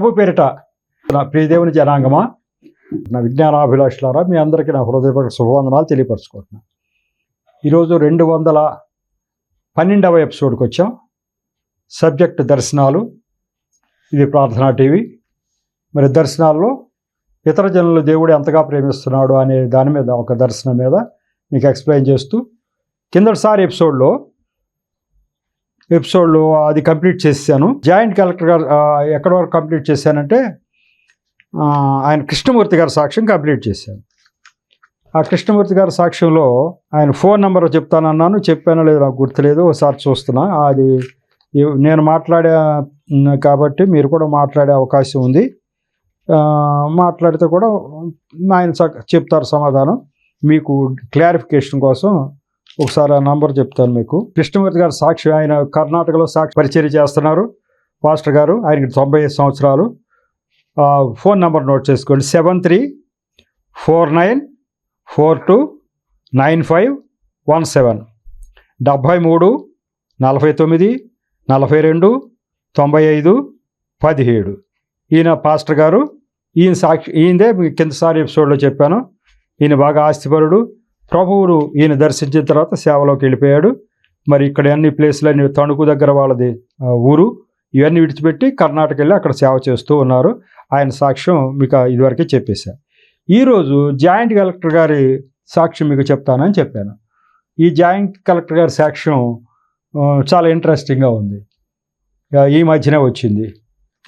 ప్రభు పేరిట నా ప్రియదేవుని జనాంగమా, నా విజ్ఞానాభిలాషులారా, మీ అందరికీ నా హృదయపూర్వక శుభవందనాలు తెలియపరచుకుంటున్నాను. ఈరోజు 212వ ఎపిసోడ్కి వచ్చాం. సబ్జెక్ట్ దర్శనాలు. ఇది ప్రార్థనా టీవీ. మరి దర్శనాల్లో ఇతర జనులు దేవుడు ఎంతగా ప్రేమిస్తున్నాడు అనే దాని మీద, ఒక దర్శనం మీద మీకు ఎక్స్ప్లెయిన్ చేస్తూ, కిందటిసారి ఎపిసోడ్లో అది కంప్లీట్ చేశాను. జాయింట్ కలెక్టర్ గారు ఎక్కడి వరకు కంప్లీట్ చేశానంటే, ఆయన కృష్ణమూర్తి గారి సాక్ష్యం కంప్లీట్ చేశాను. ఆ కృష్ణమూర్తి గారి సాక్ష్యంలో ఆయన ఫోన్ నెంబర్ చెప్తానన్నాను, చెప్పానో లేదో నాకు గుర్తులేదు, ఒకసారి చూస్తున్నా. అది నేను మాట్లాడా కాబట్టి మీరు కూడా మాట్లాడే అవకాశం ఉంది. మాట్లాడితే కూడా ఆయన చెప్తారు సమాధానం. మీకు క్లారిఫికేషన్ కోసం ఒకసారి ఆ నంబర్ చెప్తాను మీకు. కృష్ణమూర్తి గారు సాక్షి, ఆయన కర్ణాటకలో సాక్షి పరిచర్య చేస్తున్నారు పాస్టర్ గారు. ఆయనకి 95 సంవత్సరాలు. ఫోన్ నెంబర్ నోట్ చేసుకోండి: 73429517 73 49 42 95 17. ఈయన పాస్టర్ గారు. ఈయనదే కిందసారి ఎపిసోడ్లో చెప్పాను. ఈయన బాగా ఆస్తిపరుడు. ప్రభువును ఈయన దర్శించిన తర్వాత సేవలోకి వెళ్ళిపోయాడు. మరి ఇక్కడ అన్ని ప్లేసులన్నీ, తణుకు దగ్గర వాళ్ళది ఊరు, ఇవన్నీ విడిచిపెట్టి కర్ణాటక వెళ్ళి అక్కడ సేవ చేస్తూ ఉన్నారు. ఆయన సాక్ష్యం మీకు ఇదివరకే చెప్పేశాను. ఈరోజు జాయింట్ కలెక్టర్ గారి సాక్ష్యం మీకు చెప్తానని చెప్పాను. ఈ జాయింట్ కలెక్టర్ గారి సాక్ష్యం చాలా ఇంట్రెస్టింగ్గా ఉంది. ఈ మధ్యనే వచ్చింది.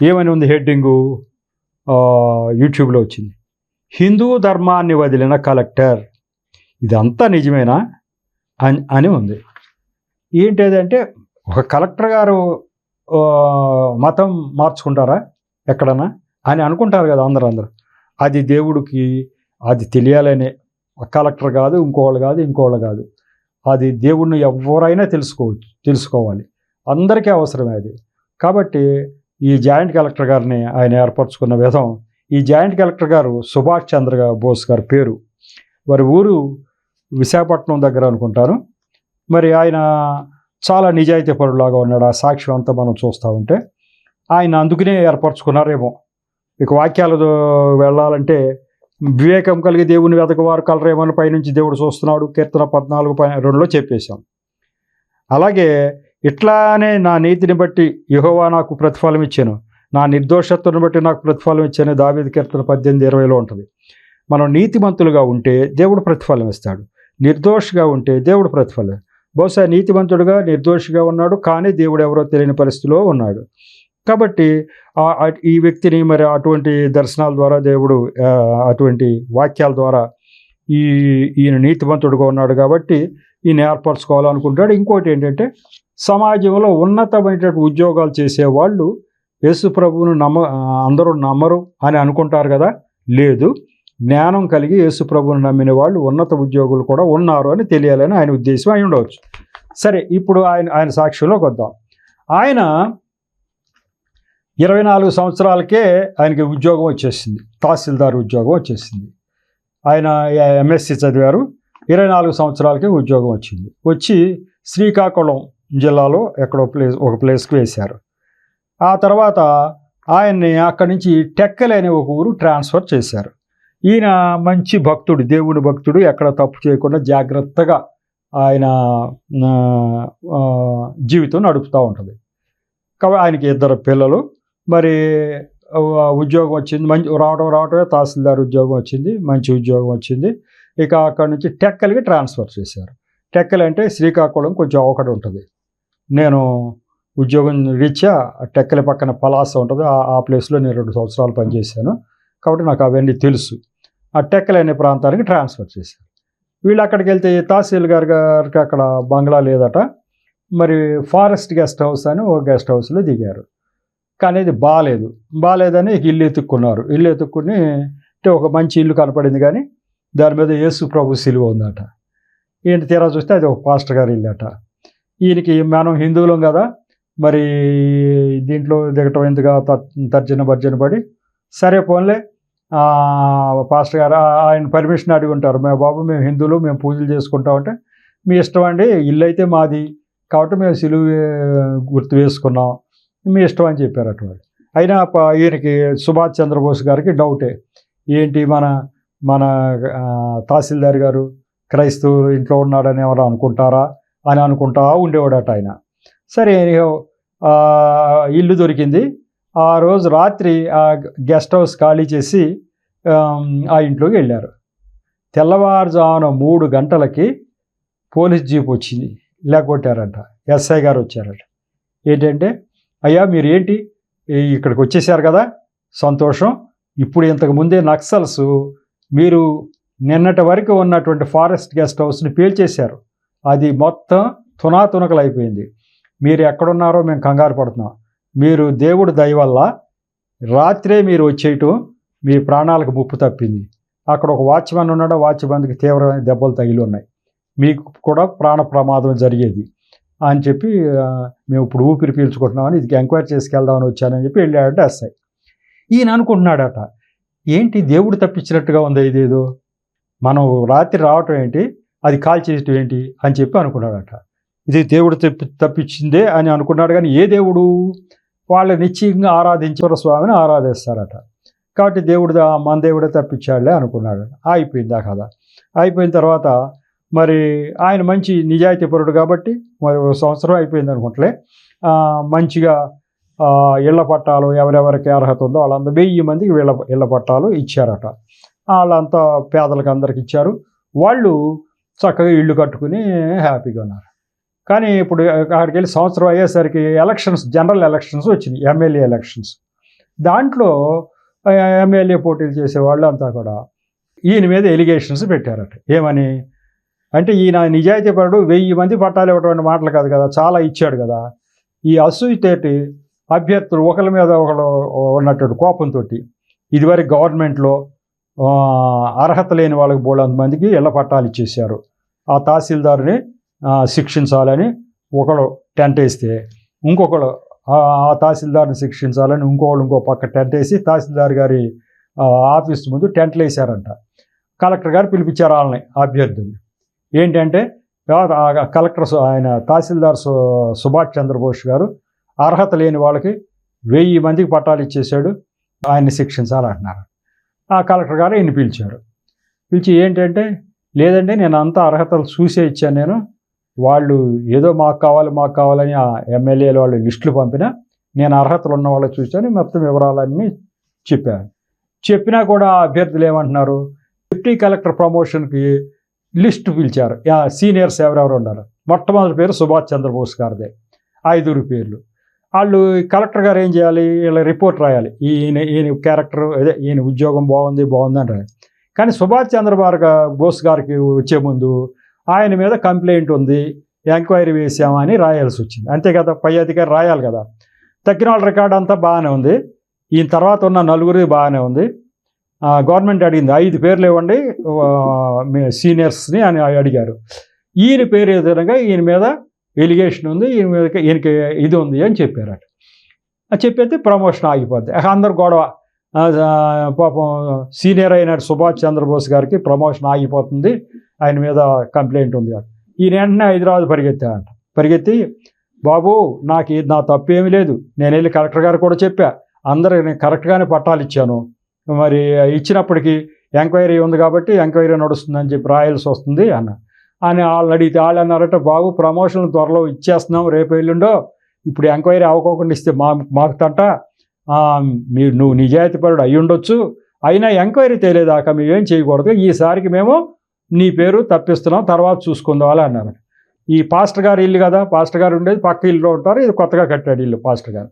ఏమని ఉంది హెడ్డింగు? యూట్యూబ్లో వచ్చింది: హిందూ ధర్మాన్ని వదిలిన కలెక్టర్. ఇదంతా నిజమేనా అని ఉంది. ఏంటిదంటే, ఒక కలెక్టర్ గారు మతం మార్చుకుంటారా ఎక్కడన్నా అని అనుకుంటారు కదా అందరూ. అది దేవుడికి అది తెలియాలనే. కలెక్టర్ కాదు, ఇంకోళ్ళు కాదు. అది దేవుడిని ఎవరైనా తెలుసుకోవాలి. అందరికీ అవసరమే అది. కాబట్టి ఈ జాయింట్ కలెక్టర్ గారిని ఆయన ఏర్పరచుకున్న విధం, ఈ జాయింట్ కలెక్టర్ గారు సుభాష్ చంద్ర బోస్ గారి పేరు. వారి ఊరు విశాఖపట్నం దగ్గర అనుకుంటాను. మరి ఆయన చాలా నిజాయితీ పరులాగా ఉన్నాడు. ఆ సాక్ష్యం అంతా మనం చూస్తూ ఉంటే ఆయన అందుకనే ఏర్పరచుకున్నారేమో. ఇక వాక్యాలు వెళ్ళాలంటే, వివేకం కలిగి దేవుని వెతకవారు కలరేమని పైనుంచి దేవుడు చూస్తున్నాడు, కీర్తన 14:2లో చెప్పేశాం. అలాగే ఇట్లానే నా నీతిని బట్టి యెహోవా నాకు ప్రతిఫలం ఇచ్చాను, నా నిర్దోషత్వాన్ని బట్టి నాకు ప్రతిఫలం ఇచ్చాను, దావీదు కీర్తన 18:20లో ఉంటుంది. మనం నీతిమంతులుగా ఉంటే దేవుడు ప్రతిఫలం ఇస్తాడు, నిర్దోషిగా ఉంటే దేవుడు ప్రతిఫలం. బహుశా నీతిమంతుడుగా నిర్దోషిగా ఉన్నాడు, కానీ దేవుడు ఎవరో తెలియని పరిస్థితిలో ఉన్నాడు. కాబట్టి ఈ వ్యక్తిని మరి అటువంటి దర్శనాల ద్వారా దేవుడు, అటువంటి వాక్యాల ద్వారా ఈయన నీతిమంతుడుగా ఉన్నాడు కాబట్టి ఈయన ఏర్పరచుకోవాలనుకుంటాడు. ఇంకోటి ఏంటంటే, సమాజంలో ఉన్నతమైనటువంటి ఉద్యోగాలు చేసేవాళ్ళు యేసు ప్రభువును అందరూ నమ్మరు అని అనుకుంటారు కదా. లేదు, జ్ఞానం కలిగి యేసు ప్రభువును నమ్మిన వాళ్ళు ఉన్నత ఉద్యోగులు కూడా ఉన్నారు అని తెలియాలని ఆయన ఉద్దేశం అయి ఉండవచ్చు. సరే, ఇప్పుడు ఆయన సాక్ష్యంలోకి వద్దాం. ఆయన 24 సంవత్సరాలకే ఆయనకి ఉద్యోగం వచ్చేసింది, తహసీల్దార్ ఉద్యోగం వచ్చేసింది. ఆయన MSc చదివారు. 24 సంవత్సరాలకే ఉద్యోగం వచ్చింది. వచ్చి శ్రీకాకుళం జిల్లాలో ఎక్కడో ఒక ప్లేస్కి వేశారు. ఆ తర్వాత ఆయన్ని అక్కడి నుంచి టెక్కలి అనే ఒక ఊరు ట్రాన్స్ఫర్ చేశారు. ఈయన మంచి భక్తుడు, దేవుని భక్తుడు, ఎక్కడ తప్పు చేయకుండా జాగ్రత్తగా ఆయన జీవితం నడుపుతూ ఉంటుంది. కాబట్టి ఆయనకి 2 పిల్లలు. మరి ఉద్యోగం వచ్చింది, మంచి రావటమే తహసీల్దార్ ఉద్యోగం వచ్చింది, మంచి ఉద్యోగం వచ్చింది. ఇక అక్కడి నుంచి టెక్కలికి ట్రాన్స్ఫర్ చేశారు. టెక్కలి అంటే శ్రీకాకుళం కొంచెం ఒకటి ఉంటుంది. నేను ఉద్యోగం రీత్యా టెక్కలి పక్కన పలాస ఉంటుంది, ఆ ప్లేస్లో నేను 2 సంవత్సరాలు పనిచేశాను కాబట్టి నాకు అవన్నీ తెలుసు. ఆ టెక్కలి అనే ప్రాంతానికి ట్రాన్స్ఫర్ చేశారు. వీళ్ళు అక్కడికి వెళ్తే తహసీల్దార్ గారికి అక్కడ బంగ్లా లేదట. మరి ఫారెస్ట్ గెస్ట్ హౌస్ అని ఒక గెస్ట్ హౌస్లో దిగారు. కానీ అది బాగాలేదని ఇల్లు ఎత్తుక్కున్నారు. ఇల్లు ఎత్తుక్కుని అంటే ఒక మంచి ఇల్లు కనపడింది, కానీ దాని మీద యేసు ప్రభు సిలువ ఉందట. ఏంటి తీరా చూస్తే అది ఒక పాస్టర్ గారి ఇల్లు అట. ఈయనకి మనం హిందువులం కదా, మరి దీంట్లో దిగటం ఎందుగా తర్జన భర్జన పడి, సరే పోన్లే పాస్టర్ గారు ఆయన పర్మిషన్ అడిగి ఉంటారు. బాబు మేము హిందువులు, మేము పూజలు చేసుకుంటామంటే, మీ ఇష్టం అండి, ఇల్లు అయితే మాది కాబట్టి మేము సిలువ గుర్తు వేసుకున్నాం, మీ ఇష్టం అని చెప్పారు అటువంటి. అయినా ఈయనకి సుభాష్ చంద్రబోస్ గారికి డౌటే, ఏంటి మన మన తహసీల్దార్ గారు క్రైస్తవులు ఇంట్లో ఉన్నాడని ఎవరు అనుకుంటారా అని అనుకుంటా ఉండేవాడట ఆయన. సరే ఇల్లు దొరికింది. ఆ రోజు రాత్రి ఆ గెస్ట్ హౌస్ ఖాళీ చేసి ఆ ఇంట్లోకి వెళ్ళారు. తెల్లవారుజామున 3 గంటలకి పోలీస్ జీప్ వచ్చింది, లేకొట్టారంట. ఎస్ఐ గారు వచ్చారట. ఏంటంటే, అయ్యా మీరు ఏంటి ఇక్కడికి వచ్చేసారు కదా, సంతోషం. ఇప్పుడు ఇంతకు ముందే నక్సల్స్ మీరు నిన్నటి వరకు ఉన్నటువంటి ఫారెస్ట్ గెస్ట్ హౌస్ని పేల్చేశారు. అది మొత్తం తునాతునకలు అయిపోయింది. మీరు ఎక్కడున్నారో మేము కంగారు పడుతున్నాం. మీరు దేవుడి దయ వల్ల రాత్రే మీరు వచ్చేయటం మీ ప్రాణాలకు ముప్పు తప్పింది. అక్కడ ఒక వాచ్మెన్ ఉన్నాడు, వాచ్మెన్కి తీవ్రమైన దెబ్బలు తగిలి ఉన్నాయి, మీకు కూడా ప్రాణ ప్రమాదం జరిగేది అని చెప్పి మేము ఇప్పుడు ఊపిరి పీల్చుకుంటున్నామని ఇది ఎంక్వైరీ చేసుకెళ్దామని వచ్చానని చెప్పి వెళ్ళాడంటే ఎస్ఐ. ఈయన అనుకుంటున్నాడట, ఏంటి దేవుడు తప్పించినట్టుగా ఉంది, ఇదేదో మనం రాత్రి రావటం ఏంటి, అది కాల్ చేయటం ఏంటి అని చెప్పి అనుకున్నాడట. ఇది దేవుడు తప్పించిందే అని అనుకున్నాడు. కానీ ఏ దేవుడు? వాళ్ళ నిశ్చయంగా ఆరాధించే స్వామిని ఆరాధిస్తారట. కాబట్టి దేవుడు మన దేవుడే తప్పించాడులే అనుకున్నాడు. అయిపోయింది ఆ కథ. అయిపోయిన తర్వాత మరి ఆయన మంచి నిజాయితీపరుడు కాబట్టి మరి 1 సంవత్సరం అయిపోయింది అనుకుంటలే, మంచిగా ఇళ్ల పట్టాలు ఎవరెవరికి అర్హత ఉందో వాళ్ళంతా 1000 మందికి ఇళ్ల పట్టాలు ఇచ్చారట. వాళ్ళంతా పేదలకు అందరికి ఇచ్చారు. వాళ్ళు చక్కగా ఇళ్ళు కట్టుకుని హ్యాపీగా ఉన్నారు. కానీ ఇప్పుడు అక్కడికి వెళ్ళి సంవత్సరం అయ్యేసరికి ఎలక్షన్స్, జనరల్ ఎలక్షన్స్ వచ్చినాయి, ఎమ్మెల్యే ఎలక్షన్స్. దాంట్లో ఎమ్మెల్యే పోటీలు చేసేవాళ్ళు అంతా కూడా ఈయన మీద ఎలిగేషన్స్ పెట్టారట. ఏమని అంటే, ఈయన నిజాయితీపరుడు, 1000 మంది పట్టాలు ఇవ్వటువంటి మాటలు కాదు కదా, చాలా ఇచ్చాడు కదా. ఈ అసూయతోటి అభ్యర్థులు ఒకరి మీద ఒకరు ఉన్నటువంటి కోపంతో ఇదివరకు గవర్నమెంట్లో అర్హత లేని వాళ్ళకి బోలంత మందికి ఇళ్ల పట్టాలు ఇచ్చేశారు. ఆ తహసీల్దార్ని శిక్షించాలని ఒకడు టెంట్ వేస్తే, ఇంకొకడు ఆ తహసీల్దార్ని శిక్షించాలని ఇంకో పక్క టెంట్ వేసి తహసీల్దార్ గారి ఆఫీస్ ముందు టెంట్లు వేశారంట. కలెక్టర్ గారు పిలిపించారు వాళ్ళని, అభ్యర్థుల్ని. ఏంటంటే కలెక్టర్ ఆయన తహసీల్దార్ సుభాష్ చంద్రబోస్ గారు అర్హత లేని వాళ్ళకి 1000 మందికి పట్టాలు ఇచ్చేశాడు, ఆయన్ని శిక్షించాలంటున్నారు. ఆ కలెక్టర్ గారు ఈయన్ని పిలిచారు. పిలిచి ఏంటంటే, లేదండి నేను అంతా అర్హతలు చూసే ఇచ్చాను, నేను వాళ్ళు ఏదో మాకు కావాలని ఆ ఎమ్మెల్యేలు వాళ్ళు లిస్టులు పంపినా నేను అర్హతలు ఉన్న వాళ్ళు చూశాను, మొత్తం వివరాలన్నీ చెప్పినా కూడా అభ్యర్థులు ఏమంటున్నారు, డిప్యూటీ కలెక్టర్ ప్రమోషన్కి లిస్టు పిలిచారు. సీనియర్స్ ఎవరెవరు ఉన్నారు. మొట్టమొదటి పేరు సుభాష్ చంద్రబోస్ గారిదే, 5 పేర్లు. వాళ్ళు కలెక్టర్ గారు ఏం చేయాలి, వీళ్ళ రిపోర్ట్ రాయాలి, ఈయన క్యారెక్టర్ అదే ఈయన ఉద్యోగం బాగుంది అని రాయాలి. కానీ సుభాష్ చంద్రబోస్ గారికి వచ్చే ముందు ఆయన మీద కంప్లైంట్ ఉంది, ఎంక్వైరీ వేసామని రాయాల్సి వచ్చింది. అంతే కదా, పై అధికారి రాయాలి కదా. తగ్గిన వాళ్ళ రికార్డు అంతా బాగానే ఉంది, ఈయన తర్వాత ఉన్న 4 బాగానే ఉంది. గవర్నమెంట్ అడిగింది 5 పేర్లు ఇవ్వండి సీనియర్స్ని అని అడిగారు. ఈయన పేరు విధంగా ఈయన మీద ఎలిగేషన్ ఉంది, ఈయనకి ఇది ఉంది అని చెప్పారట. చెప్పేది ప్రమోషన్ ఆగిపోద్ది. అందరు గొడవ, పాపం సీనియర్ అయిన సుభాష్ చంద్రబోస్ గారికి ప్రమోషన్ ఆగిపోతుంది, ఆయన మీద కంప్లైంట్ ఉంది. ఈయన వెంటనే హైదరాబాద్ పరిగెత్తి బాబు నా తప్పు ఏమీ లేదు, నేను వెళ్ళి కలెక్టర్ గారు కూడా చెప్పా, అందరూ నేను కరెక్ట్గానే పట్టాలు ఇచ్చాను, మరి ఇచ్చినప్పటికీ ఎంక్వైరీ ఉంది కాబట్టి ఎంక్వైరీ నడుస్తుందని చెప్పి రాయాల్సి వస్తుంది అని వాళ్ళు అడిగితే వాళ్ళు అన్నారట, బాబు ప్రమోషన్లు త్వరలో ఇచ్చేస్తున్నాం రేపు ఎల్లుండో, ఇప్పుడు ఎంక్వైరీ అవ్వకోకుండా ఇస్తే మాకు తంట, నువ్వు నిజాయితీపరుడు అయి ఉండొచ్చు, అయినా ఎంక్వైరీ తేలేదాకా మేమేం చేయకూడదు, ఈసారికి మేము నీ పేరు తప్పిస్తున్నాం, తర్వాత చూసుకుందాం అన్నారు. ఈ పాస్టర్ గారు ఇల్లు కదా, పాస్టర్ గారు ఉండేది పక్క ఇల్లులో ఉంటారు, ఇది కొత్తగా కట్టాడు ఇల్లు పాస్టర్ గారు.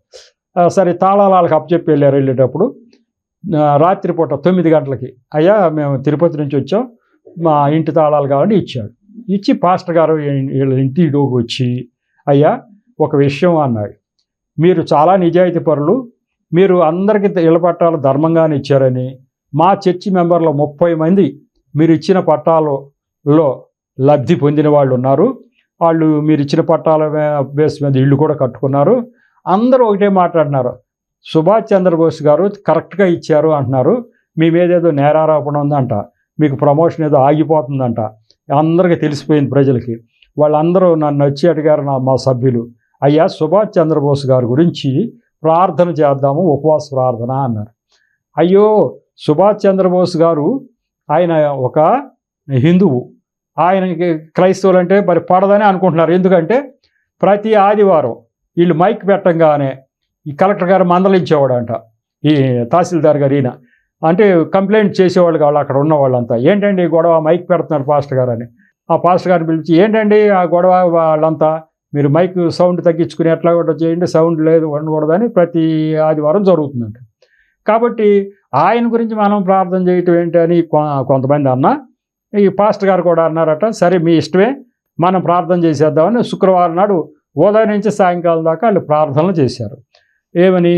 సరే తాళాలు వాళ్ళకి అప్పచెప్పి వెళ్ళారు. వెళ్ళేటప్పుడు రాత్రిపూట 9 గంటలకి, అయ్యా మేము తిరుపతి నుంచి వచ్చాం, మా ఇంటి తాళాలు కావాలని ఇచ్చాడు. ఇచ్చి పాస్టర్ గారు వీళ్ళ ఇంటిలోకి వచ్చి, అయ్యా ఒక విషయం అన్నాడు, మీరు చాలా నిజాయితీ పరులు, మీరు అందరికీ ఇళ్ల పట్టాలు ధర్మంగానే ఇచ్చారని, మా చర్చి మెంబర్లో 30 మంది మీరు ఇచ్చిన పట్టాలలో లబ్ధి పొందిన వాళ్ళు ఉన్నారు, వాళ్ళు మీరు ఇచ్చిన పట్టాల బేస్ మీద ఇళ్ళు కూడా కట్టుకున్నారు, అందరూ ఒకటే మాట్లాడినారు, సుభాష్ చంద్రబోస్ గారు కరెక్ట్గా ఇచ్చారు అంటున్నారు, మీ మీద ఏదో నేరారోపణ ఉందంట, మీకు ప్రమోషన్ ఏదో ఆగిపోతుందంట, అందరికీ తెలిసిపోయింది ప్రజలకి. వాళ్ళందరూ నన్ను వచ్చి అడిగారు, మా సభ్యులు, అయ్యా సుభాష్ చంద్రబోస్ గారి గురించి ప్రార్థన చేద్దాము, ఉపవాస ప్రార్థన అన్నారు. అయ్యో, సుభాష్ చంద్రబోస్ గారు ఆయన ఒక హిందువు, ఆయనకి క్రైస్తవులు అంటే మరి పడదని అనుకుంటున్నారు. ఎందుకంటే ప్రతి ఆదివారం వీళ్ళు మైక్ పెట్టంగానే ఈ కలెక్టర్ గారు మందలించేవాడంట, ఈ తహసీల్దార్ గారు ఈయన అంటే కంప్లైంట్ చేసేవాళ్ళు కావాలి అక్కడ ఉన్న వాళ్ళంతా. ఏంటండి ఈ గొడవ, మైక్ పెడుతున్నారు పాస్టర్ గారు అని. ఆ పాస్టర్ గారిని పిలిచి, ఏంటండి ఆ గొడవ, వాళ్ళంతా మీరు మైక్ సౌండ్ తగ్గించుకుని ఎట్లా కూడా చేయండి, సౌండ్ లేదు ఉండకూడదని ప్రతి ఆదివారం జరుగుతుందంట. కాబట్టి ఆయన గురించి మనం ప్రార్థన చేయటం ఏంటి అని కొంతమంది అన్నా, ఈ పాస్టర్ గారు కూడా అన్నారట, సరే మీ ఇష్టమే, మనం ప్రార్థన చేసేద్దామని శుక్రవారం నాడు ఉదయం నుంచి సాయంకాలం దాకా వాళ్ళు ప్రార్థనలు చేశారు. ఏమని,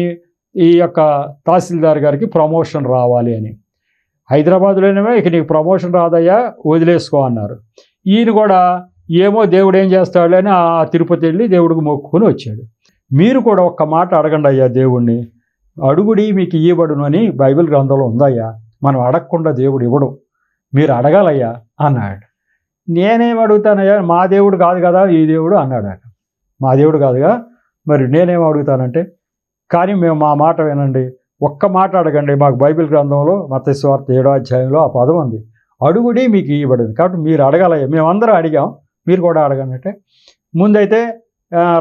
ఈ యొక్క తహసీల్దార్ గారికి ప్రమోషన్ రావాలి అని. హైదరాబాద్లోనేమో ఇక నీకు ప్రమోషన్ రాదయ్యా, వదిలేసుకో అన్నారు. ఈయన కూడా ఏమో దేవుడు ఏం చేస్తాడు అని ఆ తిరుపతి వెళ్ళి దేవుడికి మొక్కుకొని వచ్చాడు. మీరు కూడా ఒక్క మాట అడగండి అయ్యా దేవుణ్ణి, అడుగుడి మీకు ఇవ్వబడును అని బైబిల్ గ్రంథంలో ఉందయ్యా, మనం అడగకుండా దేవుడు ఇవ్వడం, మీరు అడగాలయ్యా అన్నాడు. నేనేం అడుగుతానయ్యా, మా దేవుడు కాదు కదా ఈ దేవుడు అన్నాడు ఆయన. మా దేవుడు కాదుగా, మరి నేనేం అడుగుతానంటే, కానీ మేము మా మాట వినండి, ఒక్క మాట అడగండి, మాకు బైబిల్ గ్రంథంలో మత్తయి సువార్త 7వ అధ్యాయంలో ఆ పదం ఉంది, అడుగుడి మీకు ఇవ్వబడింది, కాబట్టి మీరు అడగాలయ్యా, మేమందరం అడిగాం, మీరు కూడా అడగండి అంటే, ముందైతే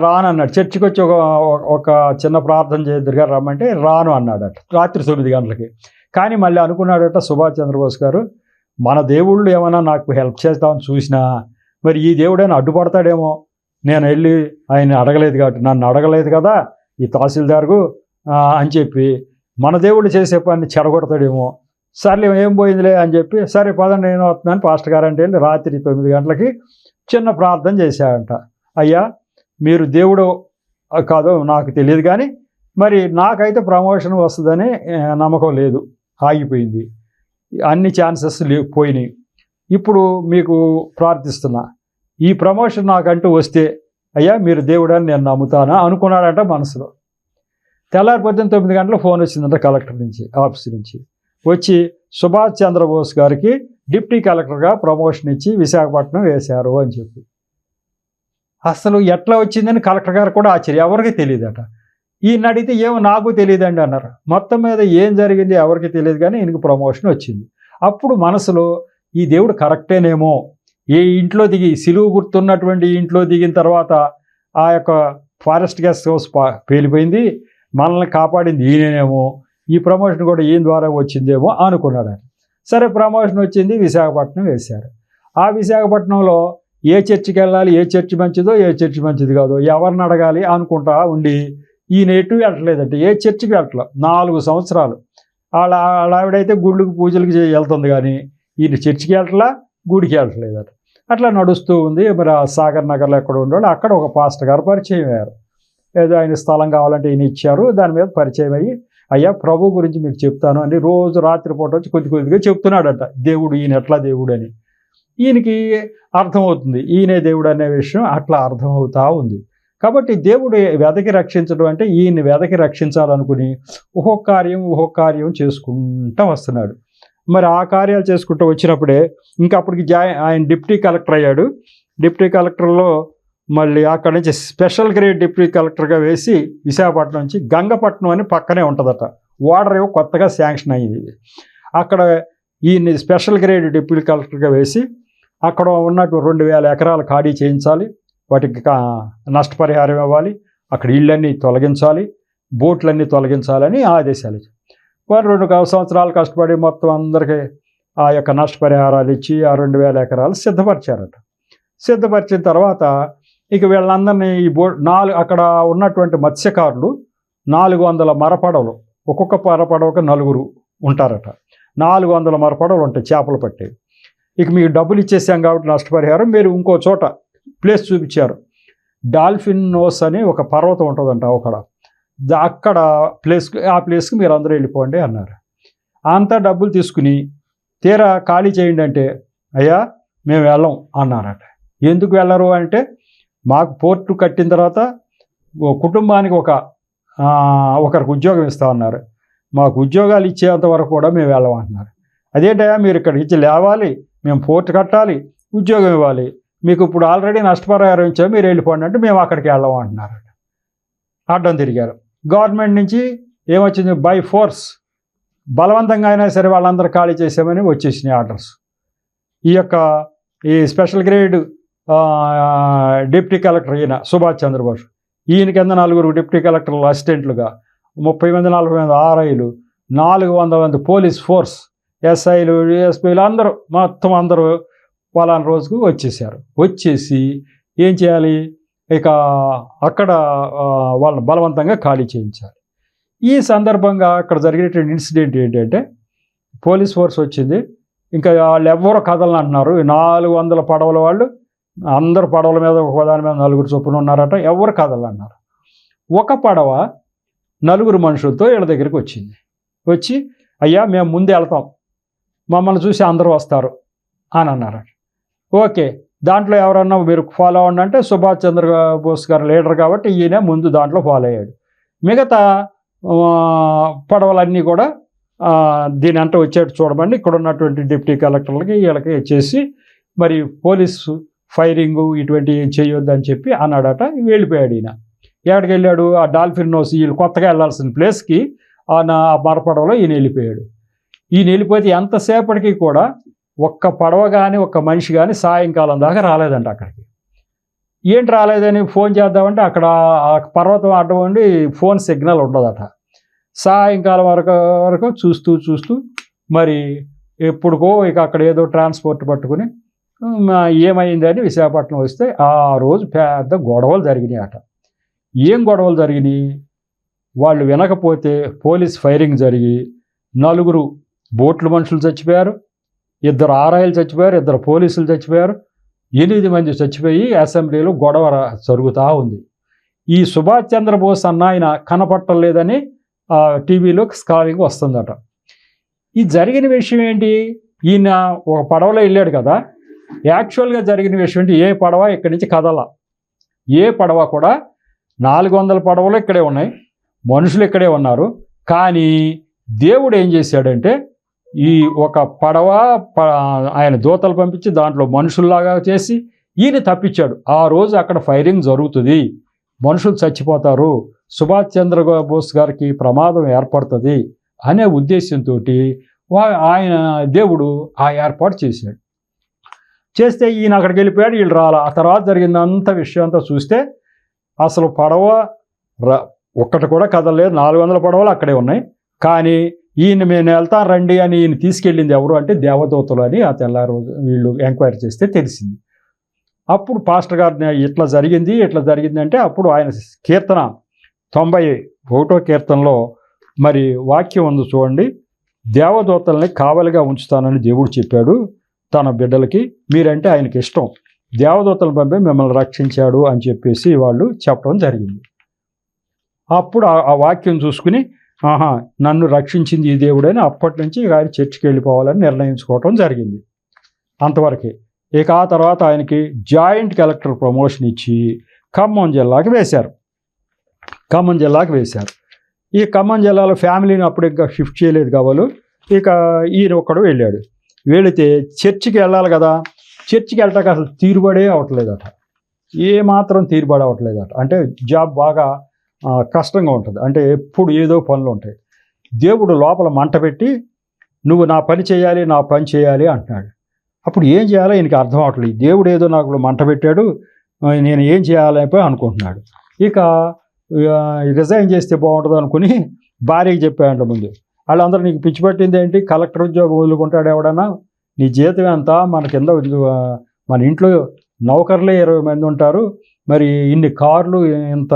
రానన్నాడు. చర్చికి వచ్చి ఒక చిన్న ప్రార్థన చేద్దరుగా రమ్మంటే రాను అన్నాడట, రాత్రి 9 గంటలకి. కానీ మళ్ళీ అనుకున్నాడట సుభాష్ చంద్రబోస్ గారు, మన దేవుళ్ళు ఏమైనా నాకు హెల్ప్ చేస్తామని చూసినా మరి ఈ దేవుడైనా అడ్డుపడతాడేమో, నేను వెళ్ళి ఆయన అడగలేదు కాబట్టి, నన్ను అడగలేదు కదా ఈ తహసీల్దార్కు అని చెప్పి మన దేవుళ్ళు చేసే పని చెడగొడతాడేమో, సర్లే ఏం పోయిందిలే అని చెప్పి, సరే పదండి నేను వస్తున్నాను పాస్టర్ గారు అంటే వెళ్ళి రాత్రి 9 గంటలకి చిన్న ప్రార్థన చేశాడంట. అయ్యా, మీరు దేవుడు కాదో నాకు తెలియదు, కానీ మరి నాకైతే ప్రమోషన్ వస్తుందని నమ్మకం లేదు, ఆగిపోయింది, అన్ని ఛాన్సెస్ పోయినాయి. ఇప్పుడు మీకు ప్రార్థిస్తున్నా, ఈ ప్రమోషన్ నాకంటూ వస్తే అయ్యా మీరు దేవుడని నేను నమ్ముతానా అనుకున్నాడంట మనసులో. తెల్లారి పొద్దున్న 9 గంటలకు ఫోన్ వచ్చిందంట కలెక్టర్ నుంచి, ఆఫీస్ నుంచి వచ్చి, సుభాష్ చంద్రబోస్ గారికి డిప్టీ కలెక్టర్గా ప్రమోషన్ ఇచ్చి విశాఖపట్నం వేశారు అని చెప్పి. అసలు ఎట్లా వచ్చిందని కలెక్టర్ గారు కూడా ఆశ్చర్యం, ఎవరికి తెలియదట. ఈయన అడిగితే ఏమో నాకు తెలియదండి అన్నారు. మొత్తం మీద ఏం జరిగింది ఎవరికి తెలియదు, కానీ ఈయనకి ప్రమోషన్ వచ్చింది. అప్పుడు మనసులో ఈ దేవుడు కరెక్టేనేమో, ఏ ఇంట్లో దిగి సిలువు గుర్తున్నటువంటి ఇంట్లో దిగిన తర్వాత ఆ యొక్క ఫారెస్ట్ గెస్ట్ హౌస్ పేలిపోయింది, మనల్ని కాపాడింది ఈయనేమో, ఈ ప్రమోషన్ కూడా ఈయన ద్వారా వచ్చిందేమో అనుకున్నాడు ఆయన. సరే ప్రమోషన్ వచ్చింది, విశాఖపట్నం వేశారు. ఆ విశాఖపట్నంలో ఏ చర్చికి వెళ్ళాలి, ఏ చర్చి మంచిదో ఏ చర్చి మంచిది కాదో ఎవరిని అడగాలి అనుకుంటా ఉండి ఈయన ఎటు వెళ్ళట్లేదంటే, ఏ చర్చికి వెళ్ళట్లే 4 సంవత్సరాలు. ఆవిడైతే గుళ్ళకి పూజలకి వెళ్తుంది, కానీ ఈయన చర్చికి వెళ్ళట్లా, గుడికి వెళ్ళట్లేదట. అట్లా నడుస్తూ ఉంది. మరి ఆ సాగర్ నగర్లో ఎక్కడ ఉండేవాళ్ళు అక్కడ ఒక పాస్టర్ గారు పరిచయం అయ్యారు. ఏదో ఆయన స్థలం కావాలంటే ఈయన ఇచ్చారు, దాని మీద పరిచయం అయ్యి, అయ్యా ప్రభు గురించి మీకు చెప్తాను అని రోజు రాత్రిపూట వచ్చి కొద్దిగా చెప్తున్నాడట, దేవుడు ఈయన ఎట్లా దేవుడు అని. ఈయనకి అర్థమవుతుంది ఈయనే దేవుడు అనే విషయం, అట్లా అర్థమవుతూ ఉంది. కాబట్టి దేవుడు వెదకి రక్షించడం అంటే ఈయన్ని వెదకి రక్షించాలనుకుని ఒక్కొక్క కార్యం చేసుకుంటూ వస్తున్నాడు. మరి ఆ కార్యాలు చేసుకుంటూ వచ్చినప్పుడే ఇంకా అప్పటికి ఆయన డిప్టీ కలెక్టర్ అయ్యాడు. డిప్టీ కలెక్టర్లో మళ్ళీ అక్కడి నుంచి స్పెషల్ గ్రేడ్ డిప్టీ కలెక్టర్గా వేసి విశాఖపట్నం నుంచి గంగపట్నం అని పక్కనే ఉంటుందట, వాటర్ ఏవో కొత్తగా శాంక్షన్ అయ్యింది. అక్కడ ఈయన్ని స్పెషల్ గ్రేడ్ డిప్యూటీ కలెక్టర్గా వేసి అక్కడ ఉన్నట్టు 2000 ఎకరాలు ఖాళీ చేయించాలి, వాటికి నష్టపరిహారం ఇవ్వాలి, అక్కడ ఇళ్ళన్నీ తొలగించాలి, బోట్లన్నీ తొలగించాలని ఆదేశాలు. వారు 2 సంవత్సరాలు కష్టపడి మొత్తం అందరికీ ఆ యొక్క నష్టపరిహారాలు ఇచ్చి ఆ 2000 ఎకరాలు సిద్ధపరిచారట. సిద్ధపరిచిన తర్వాత ఇక వీళ్ళందరినీ ఈ అక్కడ ఉన్నటువంటి మత్స్యకారులు 400 మరపడవలు, ఒక్కొక్క మరపడవకు 4 ఉంటారట. 400 మరపడవలు ఉంటాయి చేపలు పట్టేవి. ఇక మీకు డబ్బులు ఇచ్చేసాం కాబట్టి నష్టపరిహారం, మీరు ఇంకో చోట ప్లేస్ చూపించారు, డాల్ఫిన్ నోస్ అని ఒక పర్వతం ఉంటుందంట అక్కడ ఆ ప్లేస్కి మీరు అందరూ వెళ్ళిపోండి అన్నారు. అంతా డబ్బులు తీసుకుని తీరా ఖాళీ చేయండి అంటే, అయ్యా మేము వెళ్ళం అన్నారట. ఎందుకు వెళ్ళరు అంటే, మాకు పోర్టు కట్టిన తర్వాత కుటుంబానికి ఒకరికి ఉద్యోగం ఇస్తామన్నారు, మాకు ఉద్యోగాలు ఇచ్చేంత వరకు కూడా మేము వెళ్ళమంటున్నారు. అదేంటయ్యా మీరు ఇక్కడికి ఇచ్చి లేవాలి, మేము పోర్టు కట్టాలి, ఉద్యోగం ఇవ్వాలి, మీకు ఇప్పుడు ఆల్రెడీ నష్టపరిహారం ఇచ్చాము మీరు వెళ్ళిపోండి అంటే మేము అక్కడికి వెళ్ళమంటున్నారు. అడ్డం తిరిగారు. గవర్నమెంట్ నుంచి ఏమొచ్చింది, బై ఫోర్స్ బలవంతంగా అయినా సరే వాళ్ళందరూ ఖాళీ చేసామని వచ్చేసినాయి ఆర్డర్స్. ఈ స్పెషల్ గ్రేడ్ డిప్యూటీ కలెక్టర్ ఈయన సుభాష్ చంద్రబోస్, ఈయన కింద 4 డిప్యూటీ కలెక్టర్లు అసిస్టెంట్లుగా, 30 మంది 40 మంది ఆర్ఐలు, 400 మంది పోలీస్ ఫోర్స్, ఎస్ఐలు, డిఎస్పీలు అందరూ మొత్తం అందరూ పలానా రోజుకు వచ్చేసారు. వచ్చేసి ఏం చేయాలి, ఇక అక్కడ వాళ్ళని బలవంతంగా ఖాళీ చేయించాలి. ఈ సందర్భంగా అక్కడ జరిగినటువంటి ఇన్సిడెంట్ ఏంటంటే, పోలీస్ ఫోర్స్ వచ్చింది, ఇంకా వాళ్ళు ఎవరో కదలని అంటున్నారు. 400 పడవల వాళ్ళు అందరు పడవల మీద ఒక దాని మీద 4 చొప్పున ఉన్నారట, ఎవరు కదలన్నారు. ఒక పడవ 4 మనుషులతో వీళ్ళ దగ్గరికి వచ్చింది. వచ్చి అయ్యా మేము ముందే వెళ్తాం, మమ్మల్ని చూసి అందరూ వస్తారు అని అన్నారట. ఓకే, దాంట్లో ఎవరన్నా మీరు ఫాలో అవ్వండి అంటే సుభాష్ చంద్రబోస్ గారు లీడర్ కాబట్టి ఈయన ముందు దాంట్లో ఫాలో అయ్యాడు. మిగతా పడవలన్నీ కూడా దీని అంతా వచ్చేట్టు చూడమండి, ఇక్కడ ఉన్నటువంటి డిప్యూటీ కలెక్టర్లకి వీళ్ళకి చేసి మరి పోలీసు ఫైరింగు ఇటువంటి ఏం చేయొద్దు అని చెప్పి అన్నాడట. వెళ్ళిపోయాడు ఈయన. ఎక్కడికి వెళ్ళాడు, ఆ డాల్ఫిన్ నోస్ వీళ్ళు కొత్తగా వెళ్ళాల్సిన ప్లేస్కి ఆ మరపడవలో ఈయన వెళ్ళిపోయాడు. ఈయన వెళ్ళిపోతే ఎంతసేపటికి కూడా ఒక్క పడవ కానీ ఒక్క మనిషి కానీ సాయంకాలం దాకా రాలేదంట అక్కడికి. ఏంటి రాలేదని ఫోన్ చేద్దామంటే అక్కడ ఆ పర్వతం అడ్డం ఉండి ఫోన్ సిగ్నల్ ఉండదట. సాయంకాలం వరకు చూస్తూ మరి ఎప్పుడుకో ఇక అక్కడ ఏదో ట్రాన్స్పోర్ట్ పట్టుకుని ఏమైందని విశాఖపట్నం వస్తే ఆ రోజు పెద్ద గొడవలు జరిగినాయి అట. ఏం గొడవలు జరిగినాయి, వాళ్ళు వినకపోతే పోలీస్ ఫైరింగ్ జరిగి 4 బోట్ల మనుషులు చచ్చిపోయారు, 2 ఆర్ఐలు చచ్చిపోయారు, 2 పోలీసులు చచ్చిపోయారు, 8 మంది చచ్చిపోయి అసెంబ్లీలో గొడవ జరుగుతూ ఉంది. ఈ సుభాష్ చంద్రబోస్ అన్న ఆయన కనపట్టలేదని టీవీలో స్కాలింగ్ వస్తుందట. ఈ జరిగిన విషయం ఏంటి, ఈయన ఒక పడవలో వెళ్ళాడు కదా, యాక్చువల్గా జరిగిన విషయం ఏంటి, ఏ పడవ ఇక్కడి నుంచి కదల, ఏ పడవ కూడా 400 పడవలు ఇక్కడే ఉన్నాయి, మనుషులు ఇక్కడే ఉన్నారు. కానీ దేవుడు ఏం చేశాడంటే ఈ ఒక పడవ ఆయన దూతలు పంపించి దాంట్లో మనుషుల్లాగా చేసి ఈయన తప్పించాడు. ఆ రోజు అక్కడ ఫైరింగ్ జరుగుతుంది, మనుషులు చచ్చిపోతారు, సుభాష్ చంద్రబోస్ గారికి ప్రమాదం ఏర్పడుతుంది అనే ఉద్దేశంతో ఆయన దేవుడు ఆ ఏర్పాటు చేశాడు. చేస్తే ఈయన అక్కడికి వెళ్ళిపోయాడు, వీళ్ళు రాలా. ఆ తర్వాత జరిగిందంత విషయం అంతా చూస్తే అసలు పడవ ఒక్కటి కూడా కదలలేదు, 400 పడవలు అక్కడే ఉన్నాయి. కానీ ఈయన మేము వెళ్తాను రండి అని ఈయన తీసుకెళ్ళింది ఎవరు అంటే దేవదూతలు అని ఆ తెల్లారు వీళ్ళు ఎంక్వైరీ చేస్తే తెలిసింది. అప్పుడు పాస్టర్ గారిని ఇట్లా జరిగింది అంటే అప్పుడు ఆయన కీర్తన 91వ కీర్తనలో మరి వాక్యం ఉంది చూడండి, దేవదూతల్ని కావలిగా ఉంచుతానని దేవుడు చెప్పాడు తన బిడ్డలకి, మీరంటే ఆయనకి ఇష్టం, దేవదూతలను పంపి మిమ్మల్ని రక్షించాడు అని చెప్పేసి వాళ్ళు చెప్పడం జరిగింది. అప్పుడు ఆ వాక్యం చూసుకుని నన్ను రక్షించింది ఈ దేవుడని అప్పటి నుంచి ఆయన చర్చికి వెళ్ళిపోవాలని నిర్ణయించుకోవటం జరిగింది. అంతవరకే. ఇక ఆ తర్వాత ఆయనకి జాయింట్ కలెక్టర్ ప్రమోషన్ ఇచ్చి ఖమ్మం జిల్లాకి వేశారు. ఈ ఖమ్మం జిల్లాలో ఫ్యామిలీని అప్పుడు ఇంకా షిఫ్ట్ చేయలేదు కావాలి. ఇక ఈయన ఒక్కడు వెళ్ళాడు. వెళితే చర్చికి వెళ్ళాలి కదా, చర్చికి వెళ్ళటానికి అసలు తీరుబడే అవ్వట్లేదట, ఏమాత్రం తీరుబడి అవ్వట్లేదట. అంటే జాబ్ బాగా కష్టంగా ఉంటుంది, అంటే ఎప్పుడు ఏదో పనులు ఉంటాయి. దేవుడు లోపల మంట పెట్టి నువ్వు నా పని చేయాలి అంటున్నాడు. అప్పుడు ఏం చేయాలో ఈయనకి అర్థం అవ్వట్లేదు. దేవుడు ఏదో నాకు మంట పెట్టాడు, నేను ఏం చేయాలని అనుకుంటున్నాడు. ఇక రిజైన్ చేస్తే బాగుంటుంది అనుకుని భార్యకి చెప్పాడంట ముందు. వాళ్ళందరూ నీకు పిచ్చి పట్టింది ఏంటి, కలెక్టర్ ఉద్యోగం వదులుకుంటాడు ఎవడన్నా, నీ జీతం ఎంత, మన కింద మన ఇంట్లో నౌకర్లే 20 మంది ఉంటారు, మరి ఇన్ని కార్లు ఇంత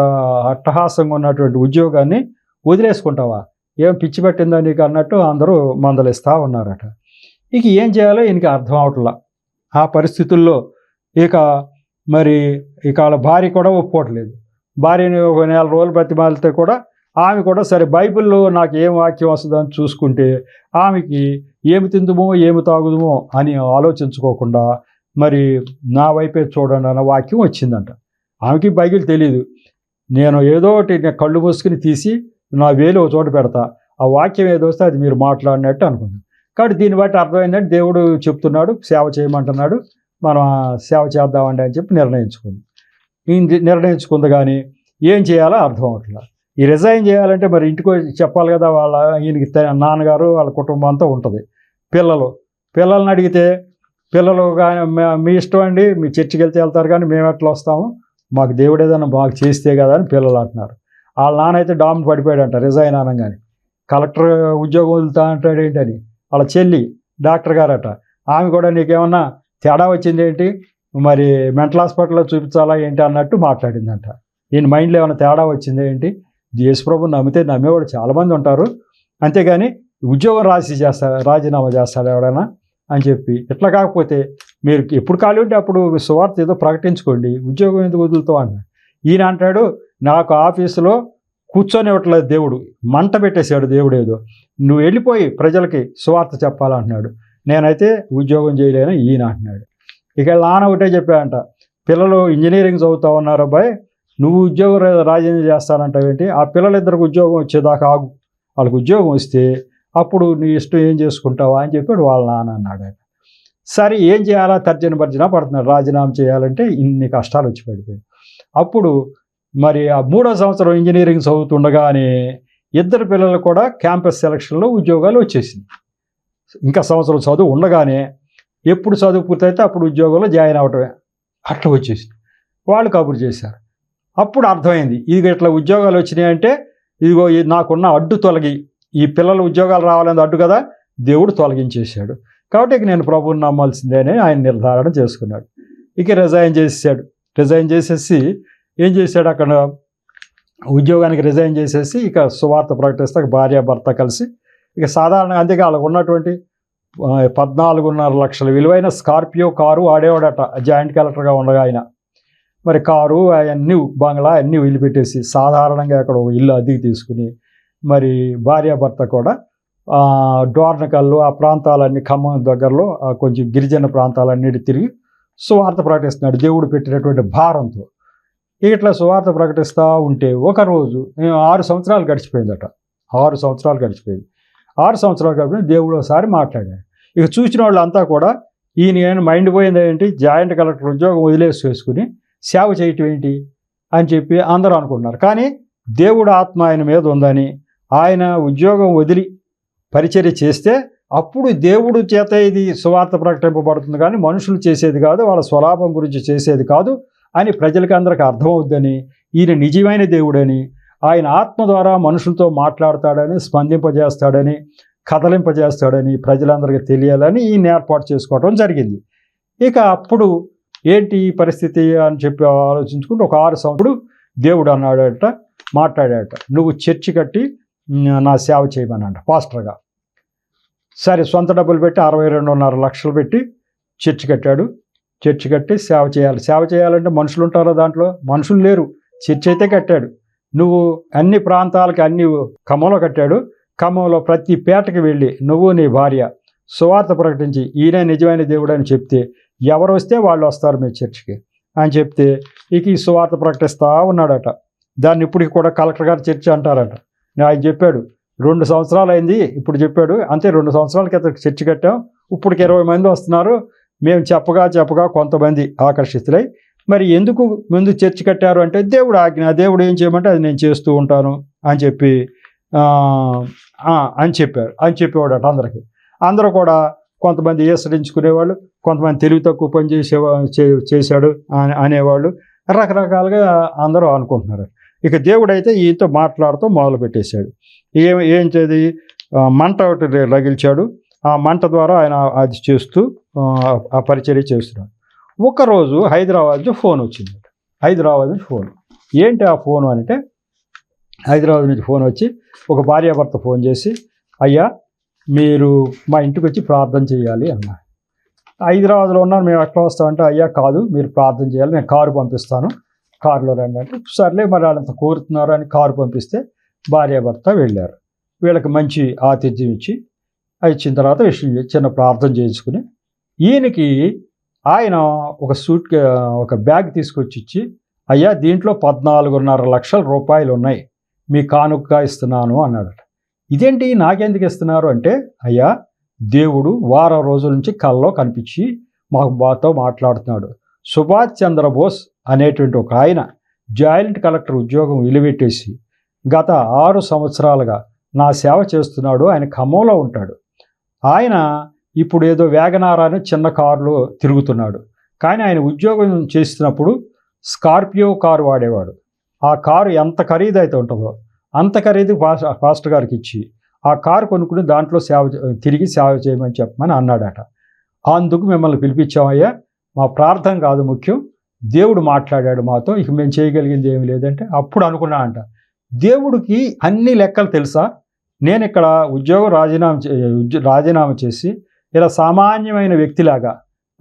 అట్టహాసంగా ఉన్నటువంటి ఉద్యోగాన్ని వదిలేసుకుంటావా, ఏం పిచ్చి పట్టిందా నీకు అన్నట్టు అందరూ మందలిస్తూ ఉన్నారట. ఇక ఏం చేయాలో ఈయనకి అర్థం అవట్లా. ఆ పరిస్థితుల్లో ఇక వాళ్ళ భార్య కూడా ఒప్పుకోవట్లేదు. భార్యని ఒక 4 రోజులు బ్రతిమాలితే కూడా ఆమె కూడా సరే బైబిల్లో నాకు ఏం వాక్యం వస్తుందని చూసుకుంటే ఆమెకి ఏమి తిందుమో ఏమి తాగుదుమో అని ఆలోచించుకోకుండా మరి నా వైపే చూడండి అన్న వాక్యం వచ్చిందంట. ఆమెకి బైబిల్ తెలియదు. నేను ఏదో ఒకటి కళ్ళు మూసుకుని తీసి నా వేలు ఒక చోట పెడతా, ఆ వాక్యం ఏదో వస్తే అది మీరు మాట్లాడినట్టు అనుకుందాం. కాబట్టి దీన్ని బట్టి అర్థమైందంటే దేవుడు చెప్తున్నాడు, సేవ చేయమంటున్నాడు, మనం సేవ చేద్దామండి అని చెప్పి నిర్ణయించుకుంది కానీ ఏం చేయాలో అర్థం అవట్లేదు. ఈ రిజైన్ చేయాలంటే మరి ఇంటికి వచ్చి చెప్పాలి కదా, వాళ్ళ ఈయనకి నాన్నగారు వాళ్ళ కుటుంబం అంతా ఉంటుంది. పిల్లల్ని అడిగితే పిల్లలు మీ ఇష్టం అండి, మీ చర్చికి వెళ్తారు కానీ మేము ఎట్లా వస్తాము, మాకు దేవుడు ఏదైనా బాగా చేస్తే కదా అని పిల్లలు అంటున్నారు. వాళ్ళ నాన్న అయితే డామ్ పడిపోయాడంట రిజైన్ అనగానే. కలెక్టర్ ఉద్యోగం వదులుతా అంటాడు ఏంటని. వాళ్ళ చెల్లి డాక్టర్ గారట, ఆమె కూడా నీకేమన్నా తేడా వచ్చింది ఏంటి, మరి మెంటల్ హాస్పిటల్లో చూపించాలా ఏంటి అన్నట్టు మాట్లాడిందంట. ఈయన మైండ్లో ఏమైనా తేడా వచ్చింది ఏంటి, యేసుప్రభుని నమ్మితే నమ్మేవాడు చాలామంది ఉంటారు, అంతేగాని ఉద్యోగం రాజీనామా చేస్తాడు ఎవడైనా అని చెప్పి. ఇట్లా కాకపోతే మీరు ఎప్పుడు ఖాళీ ఉంటే అప్పుడు సువార్త ఏదో ప్రకటించుకోండి, ఉద్యోగం ఎందుకు వదులుతావు అన్న. ఈయన అంటాడు నాకు ఆఫీసులో కూర్చొని ఇవ్వట్లేదు దేవుడు, మంట పెట్టేశాడు దేవుడు ఏదో, నువ్వు వెళ్ళిపోయి ప్రజలకి సువార్త చెప్పాలంటున్నాడు. నేనైతే ఉద్యోగం చేయలేను ఈయన అంటున్నాడు. ఇక నాన్న ఒకటే చెప్పాడంట, పిల్లలు ఇంజనీరింగ్ చదువుతా ఉన్నారు అబ్బాయి, నువ్వు ఉద్యోగం రాజీనామా చేస్తానంటావేంటి, ఆ పిల్లలిద్దరికి ఉద్యోగం వచ్చేదాకా ఆగు, వాళ్ళకి ఉద్యోగం వస్తే అప్పుడు నీ ఇష్టం ఏం చేసుకుంటావా అని చెప్పాడు వాళ్ళ నాన్న అన్నాడు. సరే ఏం చేయాలా, తర్జన పడుతున్నాడు, రాజీనామా చేయాలంటే ఇన్ని కష్టాలు వచ్చి పడిపోయాయి. అప్పుడు మరి ఆ 3వ సంవత్సరం ఇంజనీరింగ్ చదువుతుండగానే ఇద్దరు పిల్లలు కూడా క్యాంపస్ సెలక్షన్లో ఉద్యోగాలు వచ్చేసింది. ఇంకా సంవత్సరం చదువు ఉండగానే ఎప్పుడు చదువు పూర్తయితే అప్పుడు ఉద్యోగంలో జాయిన్ అవ్వటమే, అట్లా వచ్చేసింది. వాళ్ళు కబురు చేశారు. అప్పుడు అర్థమైంది ఇది ఇట్లా ఉద్యోగాలు వచ్చినాయంటే ఇదిగో నాకున్న అడ్డు తొలగి, ఈ పిల్లలు ఉద్యోగాలు రావాలని అడ్డు కదా దేవుడు తొలగించేశాడు, కాబట్టి ఇక నేను ప్రభువుని నమ్మాల్సిందే అని ఆయన నిర్ధారణ చేసుకున్నాడు. ఇక రిజైన్ చేసేసాడు. రిజైన్ చేసేసి ఏం చేశాడు, అక్కడ ఉద్యోగానికి రిజైన్ చేసేసి ఇక సువార్త ప్రకటిస్తే భార్య భర్త కలిసి ఇక సాధారణంగా అంతేగా వాళ్ళకు ఉన్నటువంటి 14.5 లక్షల విలువైన స్కార్పియో కారు ఆడేవాడట జాయింట్ కలెక్టర్గా ఉండగా ఆయన. మరి కారు అవన్నీ బంగ్లా అన్నీ వదిలిపెట్టేసి సాధారణంగా అక్కడ ఒక ఇల్లు అద్దెకి తీసుకుని మరి భార్యాభర్త కూడా డోర్నకల్లు ఆ ప్రాంతాలన్నీ ఖమ్మం దగ్గరలో కొంచెం గిరిజన ప్రాంతాలన్నిటి తిరిగి సువార్త ప్రకటిస్తున్నాడు దేవుడు పెట్టినటువంటి భారంతో. ఇట్లా సువార్త ప్రకటిస్తూ ఉంటే ఒకరోజు 6 సంవత్సరాలు గడిచిపోయిందట. 6 సంవత్సరాలు గడిచిపోయింది. 6 సంవత్సరాలు గడిపి దేవుడు ఒకసారి మాట్లాడాడు. ఇక చూసిన వాళ్ళంతా కూడా ఈయన మైండ్ పోయింది ఏంటి, జాయింట్ కలెక్టర్ ఉద్యోగం వదిలేసుకుని సేవ చేయటం ఏంటి అని చెప్పి అందరూ అనుకుంటున్నారు. కానీ దేవుడు ఆత్మ ఆయన మీద ఉందని, ఆయన ఉద్యోగం వదిలి పరిచర్య చేస్తే అప్పుడు దేవుడు చేత ఇది సువార్త ప్రకటింపబడుతుంది, కానీ మనుషులు చేసేది కాదు, వాళ్ళ స్వలాభం గురించి చేసేది కాదు అని ప్రజలకి అందరికీ అర్థమవుద్దని, ఈయన నిజమైన దేవుడని, ఆయన ఆత్మ ద్వారా మనుషులతో మాట్లాడతాడని, స్పందింపజేస్తాడని, కదలింపజేస్తాడని ప్రజలందరికీ తెలియాలని ఈయన ఏర్పాటు చేసుకోవడం జరిగింది. ఇక అప్పుడు ఏంటి పరిస్థితి అని చెప్పి ఆలోచించుకుంటూ ఒక 6 సంవత్సరాలు దేవుడు అన్నాడట, మాట్లాడాడట, నువ్వు చర్చి కట్టి నా సేవ చేయమన్నాడు పాస్టర్గా. సరే సొంత డబ్బులు పెట్టి 62.5 లక్షలు పెట్టి చర్చి కట్టాడు. చర్చి కట్టి సేవ చేయాలి. సేవ చేయాలంటే మనుషులు ఉంటారో దాంట్లో, మనుషులు లేరు. చర్చి అయితే కట్టాడు. నువ్వు అన్ని ప్రాంతాలకి అన్ని ఖమ్మంలో కట్టాడు. ఖమ్మంలో ప్రతి పేటకి వెళ్ళి నువ్వు నీ భార్య సువార్త ప్రకటించి ఈయన నిజమైన దేవుడు అని చెప్తే ఎవరు వస్తే వాళ్ళు వస్తారు మీ చర్చికి అని చెప్తే ఇక ఈ సువార్త ప్రకటిస్తూ ఉన్నాడట. దాన్ని ఇప్పటికి కూడా కలెక్టర్ గారు చర్చి అంటారట. ఆయన చెప్పాడు 2 సంవత్సరాలు అయింది, ఇప్పుడు చెప్పాడు అంతే, 2 సంవత్సరాల క్రితం చర్చి కట్టాం, ఇప్పటికి 20 మంది వస్తున్నారు, మేము చెప్పగా కొంతమంది ఆకర్షితులై మరి ఎందుకు ముందు చర్చి కట్టారు అంటే దేవుడు ఆజ్ఞ, దేవుడు ఏం చేయమంటే అది నేను చేస్తూ ఉంటాను అని చెప్పి అని చెప్పేవాడట అందరికీ. అందరూ కూడా కొంతమంది ఈసరించుకునేవాళ్ళు, కొంతమంది తెలివి తక్కువ పని చేశాడు అనేవాళ్ళు, రకరకాలుగా అందరూ అనుకుంటున్నారు. ఇక దేవుడైతే ఈయనతో మాట్లాడుతూ మొదలు పెట్టేశాడు. ఏం చేది మంట ఒకటి రగిల్చాడు. ఆ మంట ద్వారా ఆయన అది చేస్తూ ఆ పరిచర్య చేస్తున్నాడు. ఒకరోజు హైదరాబాద్ నుంచి ఫోన్ వచ్చింది. హైదరాబాద్ నుంచి ఫోన్. ఏంటి ఆ ఫోను అంటే, హైదరాబాద్ నుంచి ఫోన్ వచ్చి ఒక భార్యాభర్త ఫోన్ చేసి, అయ్యా మీరు మా ఇంటికి వచ్చి ప్రార్థన చేయాలి అన్నా. హైదరాబాద్లో ఉన్నారు, మేము ఎట్లా వస్తామంటే, అయ్యా కాదు మీరు ప్రార్థన చేయాలి, నేను కారు పంపిస్తాను, కారులో రండి అంటే, సర్లే మరి వాళ్ళంత కోరుతున్నారు అని కారు పంపిస్తే భార్యాభర్త వెళ్ళారు. వీళ్ళకి మంచి ఆతిథ్యం ఇచ్చి ఇచ్చిన తర్వాత చిన్న ప్రార్థన చేయించుకుని ఈయనకి ఆయన ఒక బ్యాగ్ తీసుకొచ్చి ఇచ్చి, అయ్యా దీంట్లో 14.5 లక్షల రూపాయలు ఉన్నాయి, మీ కానుకగా ఇస్తున్నాను అన్నాడు. ఇదేంటి నాకెందుకు ఇస్తున్నారు అంటే, అయ్యా దేవుడు వారం రోజుల నుంచి కల్లో కనిపించి మాతో మాట్లాడుతున్నాడు. సుభాష్ చంద్రబోస్ అనేటువంటి ఒక ఆయన జాయింట్ కలెక్టర్ ఉద్యోగం వెలిపెట్టేసి గత 6 సంవత్సరాలుగా నా సేవ చేస్తున్నాడు. ఆయన ఖమ్మంలో ఉంటాడు. ఆయన ఇప్పుడు ఏదో వ్యాగనార్ అని చిన్న కారులో తిరుగుతున్నాడు. కానీ ఆయన ఉద్యోగం చేస్తున్నప్పుడు స్కార్పియో కారు వాడేవాడు. ఆ కారు ఎంత ఖరీదైతే ఉంటుందో అంత ఖరీదు పాస్టర్ గారికి ఇచ్చి ఆ కారు కొనుక్కుని దాంట్లో తిరిగి సేవ చేయమని చెప్పమని అన్నాడట. అందుకు మిమ్మల్ని పిలిపించామయ్యా, మా ప్రార్థన కాదు ముఖ్యం, దేవుడు మాట్లాడాడు మాతో, ఇక మేము చేయగలిగింది ఏమి లేదంటే అప్పుడు అనుకున్నా అంట, దేవుడికి అన్ని లెక్కలు తెలుసా? నేను ఇక్కడ ఉద్యోగం రాజీనామా చేసి ఇలా సామాన్యమైన వ్యక్తిలాగా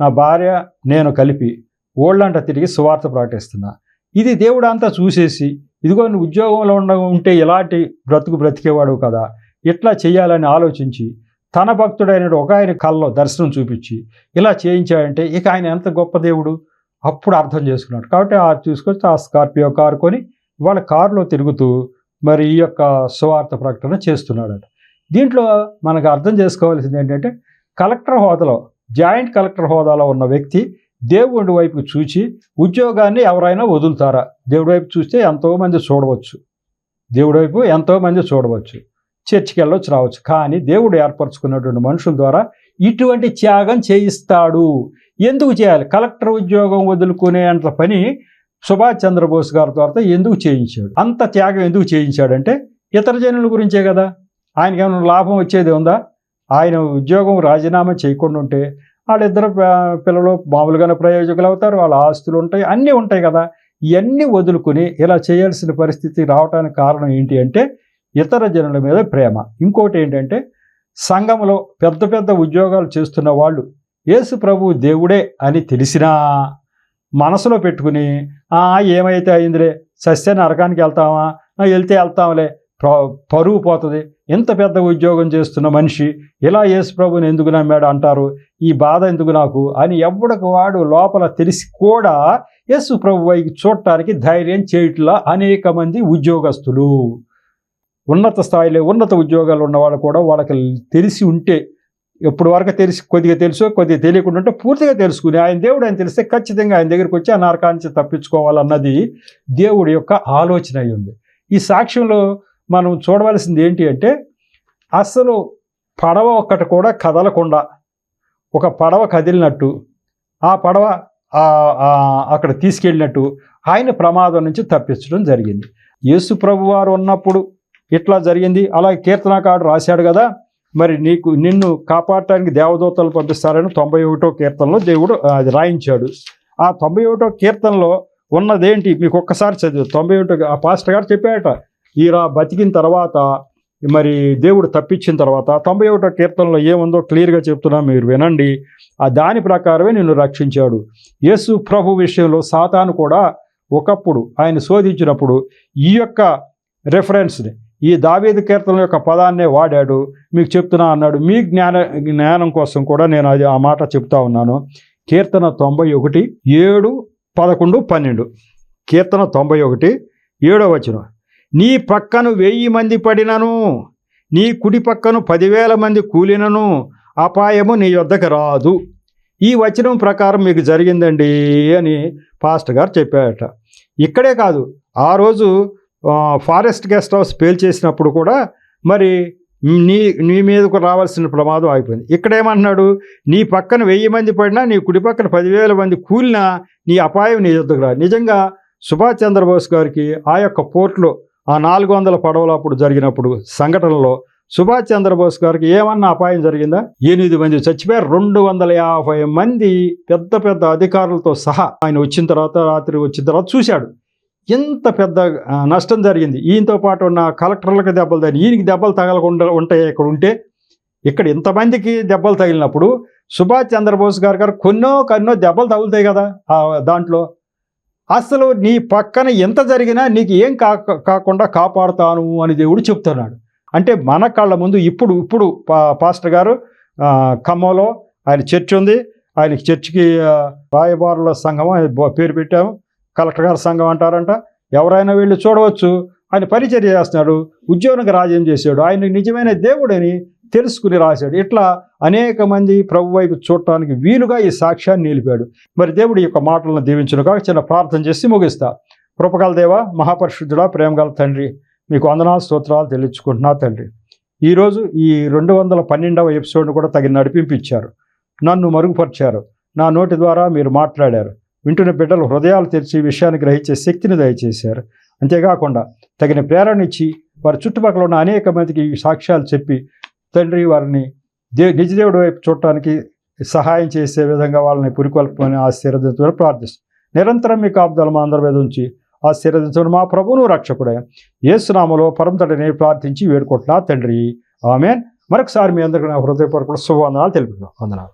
నా భార్య నేను కలిపి ఓళ్ళంట తిరిగి సువార్త ప్రకటిస్తున్నా. ఇది దేవుడు అంతా చూసేసి, ఇదిగో నువ్వు ఉద్యోగంలో ఉంటే ఎలాంటి బ్రతికేవాడు కదా, ఇట్లా చేయాలని ఆలోచించి తన భక్తుడైన ఒక ఆయన కల్లో దర్శనం చూపించి ఇలా చేయించాడంటే ఇక ఆయన ఎంత గొప్ప దేవుడు అప్పుడు అర్థం చేసుకున్నాడు. కాబట్టి చూసుకొచ్చి ఆ స్కార్పియో కారు కొని వాళ్ళ కారులో తిరుగుతూ మరి ఈ యొక్క సువార్త ప్రకటన చేస్తున్నాడట. దీంట్లో మనకు అర్థం చేసుకోవాల్సింది ఏంటంటే, కలెక్టర్ హోదాలో, జాయింట్ కలెక్టర్ హోదాలో ఉన్న వ్యక్తి దేవుడి వైపు చూచి ఉద్యోగాన్ని ఎవరైనా వదులుతారా? దేవుడి వైపు చూస్తే ఎంతోమంది చూడవచ్చు, దేవుడి వైపు ఎంతోమంది చూడవచ్చు, చర్చికి వెళ్ళొచ్చు, రావచ్చు. కానీ దేవుడు ఏర్పరచుకున్నటువంటి మనుషుల ద్వారా ఇటువంటి త్యాగం చేయిస్తాడు. ఎందుకు చేయాలి? కలెక్టర్ ఉద్యోగం వదులుకునే అంత పని సుభాష్ చంద్రబోస్ గారి ద్వారా ఎందుకు చేయించాడు? అంత త్యాగం ఎందుకు చేయించాడంటే ఇతర జనుల గురించే కదా. ఆయనకి ఏమైనా లాభం వచ్చేది ఉందా? ఆయన ఉద్యోగం రాజీనామా చేయకుండా ఉంటే వాళ్ళిద్దరు పిల్లలు మామూలుగానే ప్రయోజకులు అవుతారు, వాళ్ళ ఆస్తులు ఉంటాయి, అన్నీ ఉంటాయి కదా. ఇవన్నీ వదులుకుని ఇలా చేయాల్సిన పరిస్థితి రావడానికి కారణం ఏంటి అంటే ఇతర జనుల మీద ప్రేమ. ఇంకోటి ఏంటంటే, సంఘంలో పెద్ద పెద్ద ఉద్యోగాలు చేస్తున్న వాళ్ళు యేసు ప్రభు దేవుడే అని తెలిసినా మనసులో పెట్టుకుని ఏమైతే అయిందిలే, సస్య నరకానికి వెళ్తామా, వెళ్తాంలే, పరువు పోతుంది, ఇంత పెద్ద ఉద్యోగం చేస్తున్న మనిషి ఇలా యేసు ప్రభుని ఎందుకు నమ్మాడు అంటారు, ఈ బాధ ఎందుకు నాకు అని ఎవడికి వాడు లోపల తెలిసి కూడా యేసు ప్రభు వైపు చూడటానికి ధైర్యం చేయట్లా అనేక మంది ఉద్యోగస్తులు. ఉన్నత స్థాయిలో ఉన్నత ఉద్యోగాలు ఉన్నవాళ్ళు కూడా వాళ్ళకి తెలిసి ఉంటే, ఎప్పుడు వరకు కొద్దిగా తెలుసో కొద్దిగా తెలియకుండా ఉంటే పూర్తిగా తెలుసుకుని ఆయన దేవుడు అని తెలిస్తే ఖచ్చితంగా ఆయన దగ్గరికి వచ్చి ఆ నరకాన్ని తప్పించుకోవాలన్నది దేవుడి యొక్క ఆలోచన అయి ఉంది. ఈ సాక్ష్యంలో మనం చూడవలసింది ఏంటి అంటే, అసలు పడవ ఒక్కటి కూడా కదలకుండా ఒక పడవ కదిలినట్టు, ఆ పడవ అక్కడ తీసుకెళ్ళినట్టు ఆయన ప్రమాదం నుంచి తప్పించడం జరిగింది. యేసు ప్రభు వారు ఉన్నప్పుడు ఇట్లా జరిగింది. అలాగే కీర్తనకారుడు రాశాడు కదా, మరి నిన్ను కాపాడటానికి దేవదూతలు పంపిస్తారని 91వ కీర్తనలో దేవుడు అది రాయించాడు. ఆ 91వ కీర్తనలో ఉన్నదేంటి మీకు ఒక్కసారి చదివి 91 ఆ పాస్టర్ గారు చెప్పాడట, ఈరా బతికిన తర్వాత మరి దేవుడు తప్పించిన తర్వాత 91వ కీర్తనలో ఏముందో క్లియర్గా చెప్తున్నా, మీరు వినండి. ఆ దాని ప్రకారమే నిన్ను రక్షించాడు. యేసు ప్రభు విషయంలో సాతాను కూడా ఒకప్పుడు ఆయన శోధించినప్పుడు ఈ యొక్క రెఫరెన్స్ని, ఈ దావీదు కీర్తన యొక్క పదాన్నే వాడాడు. మీకు చెప్తున్నా అన్నాడు. మీ జ్ఞానం కోసం కూడా నేను ఆ మాట చెప్తా ఉన్నాను. కీర్తన 91 7, 11, 12. కీర్తన 91 7వ వచనం, నీ పక్కను 1000 మంది పడినను, నీ కుడి పక్కను 10,000 మంది కూలినను అపాయము నీ యొద్దకు రాదు. ఈ వచనం ప్రకారం మీకు జరిగిందండి అని పాస్టర్ గారు చెప్పారట. ఇక్కడే కాదు, ఆ రోజు ఫారెస్ట్ గెస్ట్ హౌస్ పేల్చేసినప్పుడు కూడా మరి నీ మీదకు రావాల్సిన ప్రమాదం అయిపోయింది. ఇక్కడేమంటున్నాడు, నీ పక్కన 1000 మంది పడినా, నీ కుడి పక్కన 10,000 మంది కూలినా నీ అపాయం నీ యొద్దకు రాదు. నిజంగా సుభాష్ చంద్రబోస్ గారికి ఆ యొక్క పోర్ట్లో ఆ 400 పడవలు అప్పుడు జరిగినప్పుడు సంఘటనలో సుభాష్ చంద్రబోస్ గారికి ఏమన్నా అపాయం జరిగిందా? 8 మంది చచ్చిపోయారు. 250 మంది పెద్ద పెద్ద అధికారులతో సహా ఆయన వచ్చిన తర్వాత, రాత్రి వచ్చిన తర్వాత చూశాడు. ఎంత పెద్ద నష్టం జరిగింది. ఈయనతో పాటు ఉన్న కలెక్టర్లకు దెబ్బలు తగిలి, ఈయనకి దెబ్బలు తగలకుండా ఉంటాయి. ఇక్కడ ఉంటే ఇక్కడ ఇంతమందికి దెబ్బలు తగిలినప్పుడు సుభాష్ చంద్రబోస్ గారు కన్నో దెబ్బలు తగులుతాయి కదా. దాంట్లో అసలు నీ పక్కన ఎంత జరిగినా నీకు ఏం కాకుండా కాపాడుతాను అని దేవుడు చెప్తున్నాడు. అంటే మన కళ్ళ ముందు ఇప్పుడు పాస్టర్ గారు ఖమ్మంలో ఆయన చర్చ్ ఉంది. ఆయనకి చర్చికి రాయబారుల సంఘం పేరు పెట్టాము, కలెక్టర్ గారి సంఘం అంటారంట. ఎవరైనా వీళ్ళు చూడవచ్చు. ఆయన పరిచర్య చేస్తున్నాడు, ఉద్యోగానికి రాజ్యం చేశాడు, ఆయన నిజమైన దేవుడని తెలుసుకుని రాశాడు. ఇట్లా అనేక మంది ప్రభు వైపు చూడటానికి వీలుగా ఈ సాక్ష్యాన్ని నిలిపాడు. మరి దేవుడి యొక్క మాటలను దీవించునుగా చిన్న ప్రార్థన చేసి ముగిస్తా. కృపగల దేవా, మహాపరిశుద్ధుడా, ప్రేమగల తండ్రి, మీకు వందనాలు స్తోత్రాలు చెల్లించుకుంటున్నా తండ్రి. ఈరోజు ఈ 212వ ఎపిసోడ్ను కూడా తగిన నడిపింపు ఇచ్చారు. నన్ను మరుగుపరిచారు. నా నోటి ద్వారా మీరు మాట్లాడారు. వింటున్న బిడ్డలు హృదయాలు తెరిచి విషయాన్ని గ్రహించే శక్తిని దయచేశారు. అంతేకాకుండా తగిన ప్రేరణ ఇచ్చి వారి చుట్టుపక్కల ఉన్న అనేక మందికి ఈ సాక్ష్యాలు చెప్పి తండ్రి వారిని నిజదేవుడి వైపు చూడటానికి సహాయం చేసే విధంగా వాళ్ళని పురికొల్పమని ఆశీర్వదించమని ప్రార్థిస్తాం. నిరంతరం మీ కాపుదల మా అందరి మీద ఉంచి ఆశీర్వదించమని మా ప్రభువును రక్షకుడే యేసునామములో పరమ తండ్రిని ప్రార్థించి వేడుకుంటున్నా తండ్రి. ఆమేన్. మరొకసారి మీ అందరికీ నా హృదయపూర్వక శుభవందనాలు తెలుపుతున్నాను. వందనాలు.